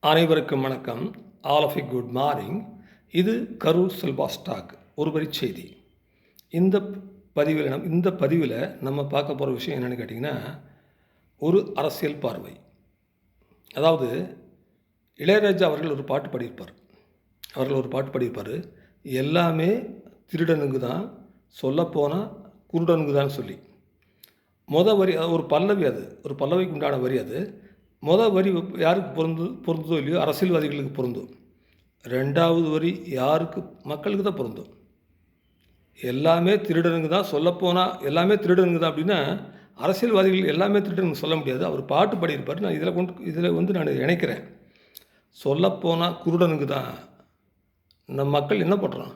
அனைவருக்கும் வணக்கம். All of good morning. இது கரூர் செல்வா ஸ்டாக் ஒரு வரி செய்தி. இந்த பதிவில் நம்ம பார்க்க போகிற விஷயம் என்னென்னு கேட்டிங்கன்னா, ஒரு அரசியல் பார்வை. அதாவது இளையராஜா அவர்கள் ஒரு பாட்டு பாடியிருப்பார். எல்லாமே திருடனுக்கு தான், சொல்லப்போனால் குருடனுக்கு தான் சொல்லி. வரி ஒரு பல்லவிக்கு உண்டான வரி அது. வரி யாருக்கு பொருந்ததோ இல்லையோ அரசியல்வாதிகளுக்கு பொருந்தும். 2வது வரி யாருக்கு, மக்களுக்கு தான் பொருந்தும். எல்லாமே திருடனுங்க தான், சொல்லப்போனால் எல்லாமே திருடனுங்க தான் அப்படின்னா அரசியல்வாதிகள் எல்லாமே திருடனுங்க சொல்ல முடியாது. அவர் பாட்டு பாடியிருப்பார். நான் இதில் நான் இணைக்கிறேன். சொல்லப்போனால் குருடனுக்கு தான். நம்ம மக்கள் என்ன பண்ணுறோம்,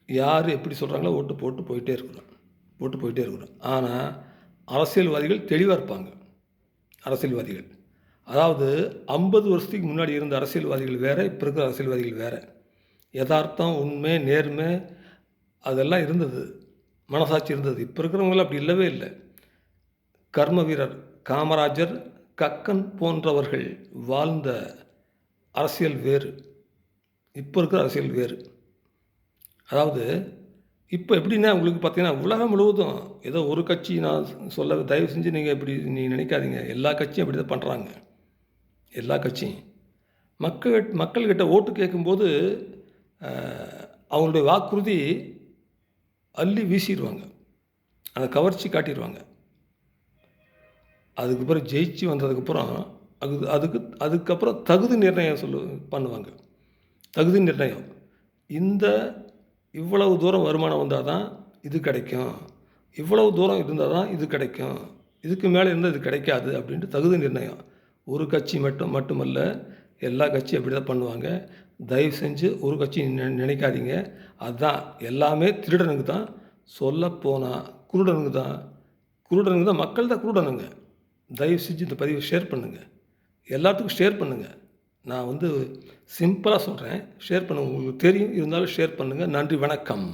யார் எப்படி சொல்கிறாங்களோ போட்டு போயிட்டே இருக்கிறோம். ஆனால் அரசியல்வாதிகள் தெளிவாக இருப்பாங்க. அதாவது 50 வருஷத்துக்கு முன்னாடி இருந்த அரசியல்வாதிகள் வேறு, இப்போ இருக்கிற அரசியல்வாதிகள் வேறு. யதார்த்தம், உண்மை, நேர்மை அதெல்லாம் இருந்தது. மனசாட்சி இருந்தது. இப்போ இருக்கிறவங்களாம் அப்படி இல்லவே இல்லை. கர்ம வீரர் காமராஜர், கக்கன் போன்றவர்கள் வாழ்ந்த அரசியல் வேறு, இப்போ இருக்கிற அரசியல் வேறு. அதாவது இப்போ எப்படின்னா உங்களுக்கு பார்த்தீங்கன்னா, உலகம் முழுவதும் ஏதோ ஒரு கட்சி நான் சொல்ல தயவு செஞ்சு நீங்கள் நினைக்காதீங்க. எல்லா கட்சியும் அப்படி தான் பண்ணுறாங்க. எல்லா கட்சியும் மக்கள்கிட்ட ஓட்டு கேட்கும்போது அவங்களுடைய வாக்குறுதி அள்ளி வீசிடுவாங்க, அதை கவர்ச்சி காட்டிடுவாங்க. அதுக்கப்புறம் ஜெயிச்சு வந்ததுக்கப்புறம் அதுக்கப்புறம் தகுதி நிர்ணயம் பண்ணுவாங்க. தகுதி நிர்ணயம், இவ்வளவு தூரம் வருமானம் வந்தால் தான் இது கிடைக்கும், இவ்வளவு தூரம் இருந்தால் தான் இது கிடைக்கும், இதுக்கு மேலே இருந்தால் இது கிடைக்காது அப்படின்ட்டு தகுதி நிர்ணயம். ஒரு கட்சி மட்டுமல்ல, எல்லா கட்சியும் அப்படி தான் பண்ணுவாங்க. தயவு செஞ்சு ஒரு கட்சி நினைக்காதீங்க. அதுதான் எல்லாமே திருடனுக்கு தான், சொல்லப்போனால் குருடனுக்கு தான். மக்கள் தான் குருடனுங்க. தயவு செஞ்சு இந்த பதிவை ஷேர் பண்ணுங்கள், எல்லாத்துக்கும் ஷேர் பண்ணுங்கள். நான் சிம்பிளாக சொல்கிறேன், ஷேர் பண்ணுங்கள். உங்களுக்கு தெரியும், இருந்தாலும் ஷேர் பண்ணுங்கள். நன்றி, வணக்கம்.